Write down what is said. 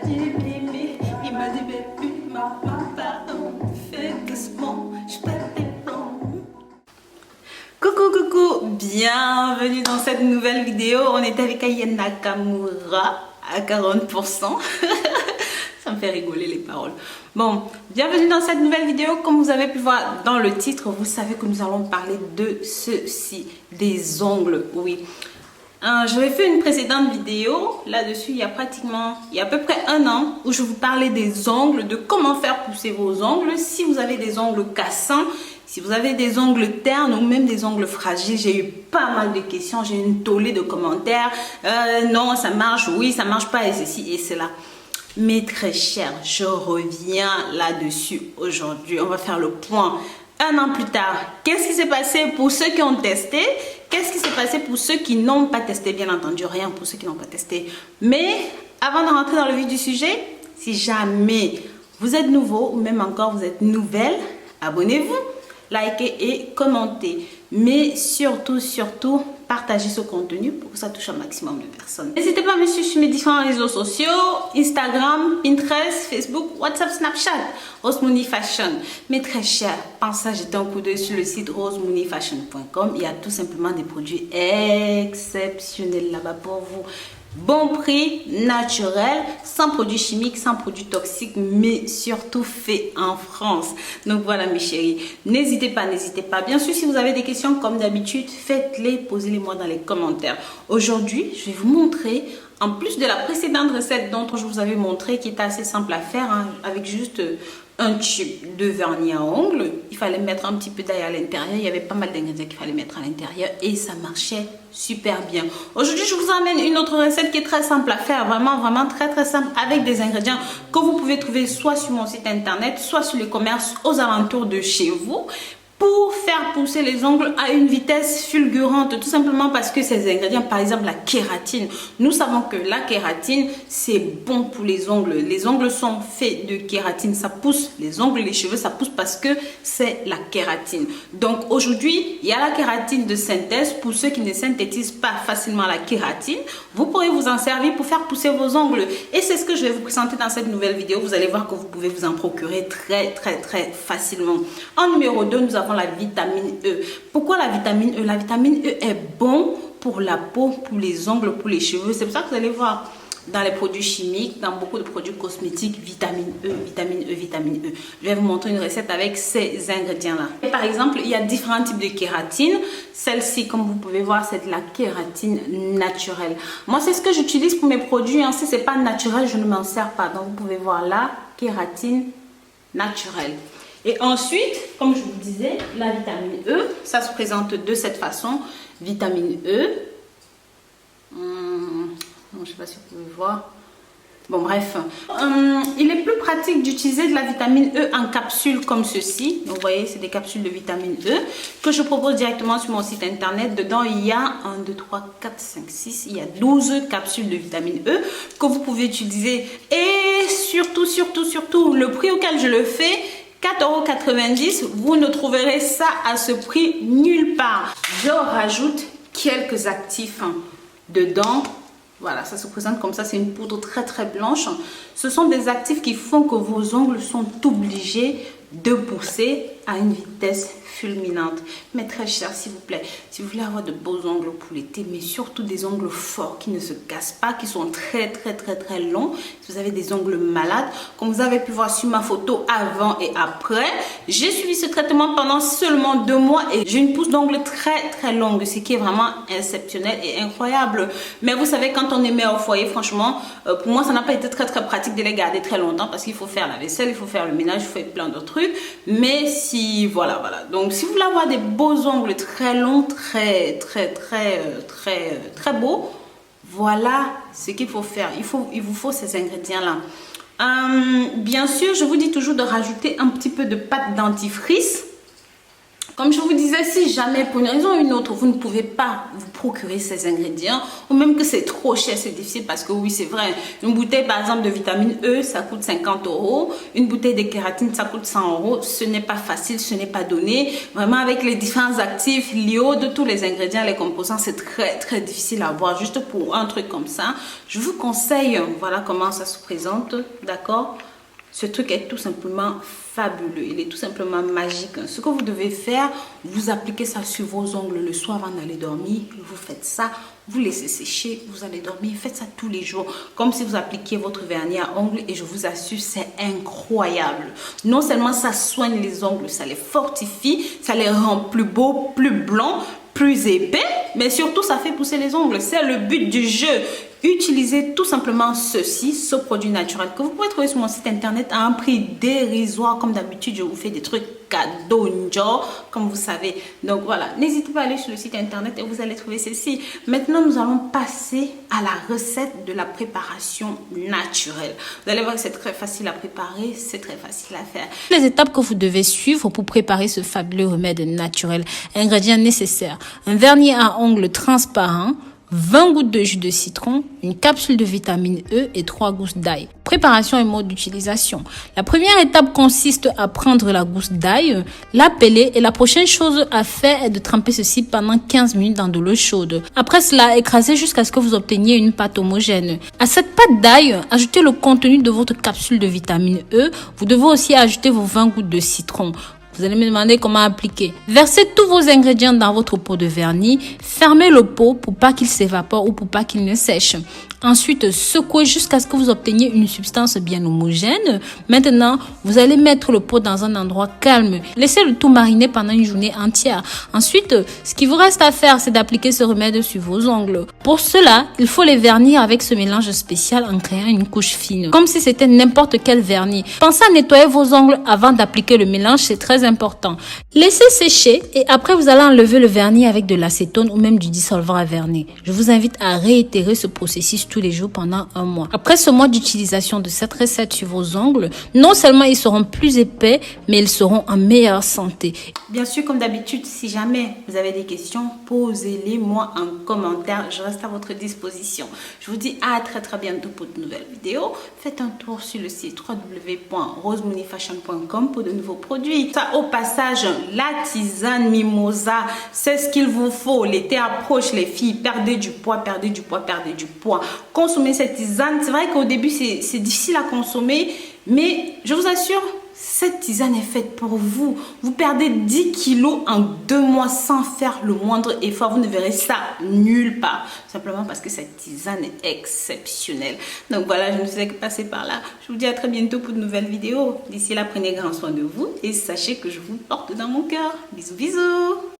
dit bébé, il m'a dit bébé, maman, pardon, fais doucement, je pète tes plombs. Coucou, coucou, bienvenue dans cette nouvelle vidéo. On est avec Aya Nakamura à 40%. Ça me fait rigoler les paroles. Bon, bienvenue dans cette nouvelle vidéo. Comme vous avez pu voir dans le titre, vous savez que nous allons parler de ceci, des ongles, oui. J'avais fait une précédente vidéo là-dessus il y a à peu près un an où je vous parlais des ongles, de comment faire pousser vos ongles. Si vous avez des ongles cassants, si vous avez des ongles ternes ou même des ongles fragiles, j'ai eu pas mal de questions, j'ai eu une tollée de commentaires. Non, ça marche, oui, ça marche pas et ceci et cela. Mais très cher, je reviens là-dessus aujourd'hui. On va faire le point. Un an plus tard, qu'est-ce qui s'est passé pour ceux qui ont testé? Qu'est-ce qui s'est passé pour ceux qui n'ont pas testé? Bien entendu, rien pour ceux qui n'ont pas testé. Mais avant de rentrer dans le vif du sujet, si jamais vous êtes nouveau ou même encore vous êtes nouvelle, abonnez-vous, likez et commentez. Mais surtout, partagez ce contenu pour que ça touche un maximum de personnes. N'hésitez pas à me suivre sur mes différents réseaux sociaux, Instagram, Pinterest, Facebook, WhatsApp, Snapchat, Rose Money Fashion. Mais très cher, pensez à jeter un coup d'œil sur le site rosemoneyfashion.com. Il y a tout simplement des produits exceptionnels là-bas pour vous. Bon prix, naturel, sans produits chimiques, sans produits toxiques, mais surtout fait en France. Donc voilà mes chéris, n'hésitez pas. Bien sûr, si vous avez des questions comme d'habitude, faites-les, posez-les moi dans les commentaires. Aujourd'hui, je vais vous montrer, en plus de la précédente recette dont je vous avais montré, qui était assez simple à faire, hein, avec juste un tube de vernis à ongles. Il fallait mettre un petit peu d'ail à l'intérieur. Il y avait pas mal d'ingrédients qu'il fallait mettre à l'intérieur et ça marchait super bien. Aujourd'hui, je vous emmène une autre recette qui est très simple à faire. Vraiment très simple, avec des ingrédients que vous pouvez trouver soit sur mon site internet, soit sur les commerces aux alentours de chez vous, pour faire pousser les ongles à une vitesse fulgurante, tout simplement parce que ces ingrédients, par exemple la kératine, nous savons que la kératine c'est bon pour les ongles. Les ongles sont faits de kératine, ça pousse les ongles, les cheveux, ça pousse parce que c'est la kératine. Donc aujourd'hui, il y a la kératine de synthèse. Pour ceux qui ne synthétisent pas facilement la kératine, vous pourrez vous en servir pour faire pousser vos ongles. Et c'est ce que je vais vous présenter dans cette nouvelle vidéo. Vous allez voir que vous pouvez vous en procurer très facilement. En numéro 2, nous avons la vitamine E. Pourquoi la vitamine E? La vitamine E est bon pour la peau, pour les ongles, pour les cheveux. C'est pour ça que vous allez voir dans les produits chimiques, dans beaucoup de produits cosmétiques, vitamine E, vitamine E, vitamine E. Je vais vous montrer une recette avec ces ingrédients-là. Par exemple, il y a différents types de kératine. Celle-ci, comme vous pouvez voir, c'est de la kératine naturelle. Moi, c'est ce que j'utilise pour mes produits. Si ce n'est pas naturel, je ne m'en sers pas. Donc, vous pouvez voir là, kératine naturelle. Et ensuite, comme je vous disais, la vitamine E, ça se présente de cette façon. Vitamine E. Je ne sais pas si vous pouvez voir. Bon, bref. Il est plus pratique d'utiliser de la vitamine E en capsule comme ceci. Donc, vous voyez, c'est des capsules de vitamine E que je propose directement sur mon site internet. Dedans, il y a 1, 2, 3, 4, 5, 6. Il y a 12 capsules de vitamine E que vous pouvez utiliser. Et surtout, le prix auquel je le fais, 4,90 €, vous ne trouverez ça à ce prix nulle part. Je rajoute quelques actifs dedans. Voilà, ça se présente comme ça, c'est une poudre très blanche. Ce sont des actifs qui font que vos ongles sont obligés de pousser à une vitesse fulminante. Mais très cher, s'il vous plaît, si vous voulez avoir de beaux ongles pour l'été, mais surtout des ongles forts qui ne se cassent pas, qui sont très longs, si vous avez des ongles malades, comme vous avez pu voir sur ma photo avant et après, j'ai suivi ce traitement pendant seulement 2 mois et j'ai une pousse d'ongles très longue, ce qui est vraiment exceptionnel et incroyable. Mais vous savez, quand on est mère au foyer, franchement, pour moi, ça n'a pas été très pratique de les garder très longtemps parce qu'il faut faire la vaisselle, il faut faire le ménage, il faut faire plein d'autres trucs. Mais si, voilà. Donc, si vous voulez avoir des beaux ongles très longs, très beaux, voilà ce qu'il faut faire. Il vous faut ces ingrédients-là. Bien sûr, je vous dis toujours de rajouter un petit peu de pâte dentifrice. Comme je vous disais, si jamais pour une raison ou une autre, vous ne pouvez pas vous procurer ces ingrédients, ou même que c'est trop cher, c'est difficile, parce que oui, c'est vrai, une bouteille par exemple de vitamine E, ça coûte 50 €, une bouteille de kératine, ça coûte 100 €, ce n'est pas facile, ce n'est pas donné. Vraiment, avec les différents actifs, l'iode, tous les ingrédients, les composants, c'est très difficile à avoir. Juste pour un truc comme ça, je vous conseille, voilà comment ça se présente, d'accord? Ce truc est tout simplement fabuleux, il est tout simplement magique. Ce que vous devez faire, vous appliquez ça sur vos ongles le soir avant d'aller dormir. Vous faites ça, vous laissez sécher, vous allez dormir. Faites ça tous les jours, comme si vous appliquiez votre vernis à ongles, et je vous assure, c'est incroyable. Non seulement ça soigne les ongles, ça les fortifie, ça les rend plus beaux, plus blancs, plus épais, mais surtout ça fait pousser les ongles. C'est le but du jeu. Utilisez tout simplement ceci, ce produit naturel que vous pouvez trouver sur mon site internet à un prix dérisoire. Comme d'habitude, je vous fais des trucs cadeaux, comme vous savez. Donc voilà, n'hésitez pas à aller sur le site internet et vous allez trouver ceci. Maintenant, nous allons passer à la recette de la préparation naturelle. Vous allez voir que c'est très facile à préparer, c'est très facile à faire. Les étapes que vous devez suivre pour préparer ce fabuleux remède naturel. Ingrédients nécessaires: un vernis à ongles transparent, 20 gouttes de jus de citron, une capsule de vitamine E et 3 gousses d'ail. Préparation et mode d'utilisation. La première étape consiste à prendre la gousse d'ail, la peler, et la prochaine chose à faire est de tremper ceci pendant 15 minutes dans de l'eau chaude. Après cela, écrasez jusqu'à ce que vous obteniez une pâte homogène. À cette pâte d'ail, ajoutez le contenu de votre capsule de vitamine E. Vous devez aussi ajouter vos 20 gouttes de citron. Vous allez me demander comment appliquer. Versez tous vos ingrédients dans votre pot de vernis. Fermez le pot pour pas qu'il s'évapore ou pour pas qu'il ne sèche. Ensuite, secouez jusqu'à ce que vous obteniez une substance bien homogène. Maintenant, vous allez mettre le pot dans un endroit calme. Laissez le tout mariner pendant une journée entière. Ensuite, ce qui vous reste à faire, c'est d'appliquer ce remède sur vos ongles. Pour cela, il faut les vernir avec ce mélange spécial en créant une couche fine, comme si c'était n'importe quel vernis. Pensez à nettoyer vos ongles avant d'appliquer le mélange, c'est très important. Laissez sécher et après, vous allez enlever le vernis avec de l'acétone ou même du dissolvant à vernis. Je vous invite à réitérer ce processus tous les jours pendant un mois. Après ce mois d'utilisation de cette recette sur vos ongles, non seulement ils seront plus épais, mais ils seront en meilleure santé. Bien sûr, comme d'habitude, si jamais vous avez des questions, posez-les moi en commentaire. Je reste à votre disposition. Je vous dis à très bientôt pour de nouvelles vidéos. Faites un tour sur le site www.rosemoneyfashion.com pour de nouveaux produits. Ça, au passage, la tisane mimosa, c'est ce qu'il vous faut. L'été approche, les filles. Perdez du poids, perdez du poids, perdez du poids. Consommez cette tisane. C'est vrai qu'au début, c'est difficile à consommer, mais je vous assure, cette tisane est faite pour vous. Vous perdez 10 kilos en 2 mois sans faire le moindre effort. Vous ne verrez ça nulle part. Simplement parce que cette tisane est exceptionnelle. Donc voilà, je ne faisais que passer par là. Je vous dis à très bientôt pour de nouvelles vidéos. D'ici là, prenez grand soin de vous et sachez que je vous porte dans mon cœur. Bisous, bisous.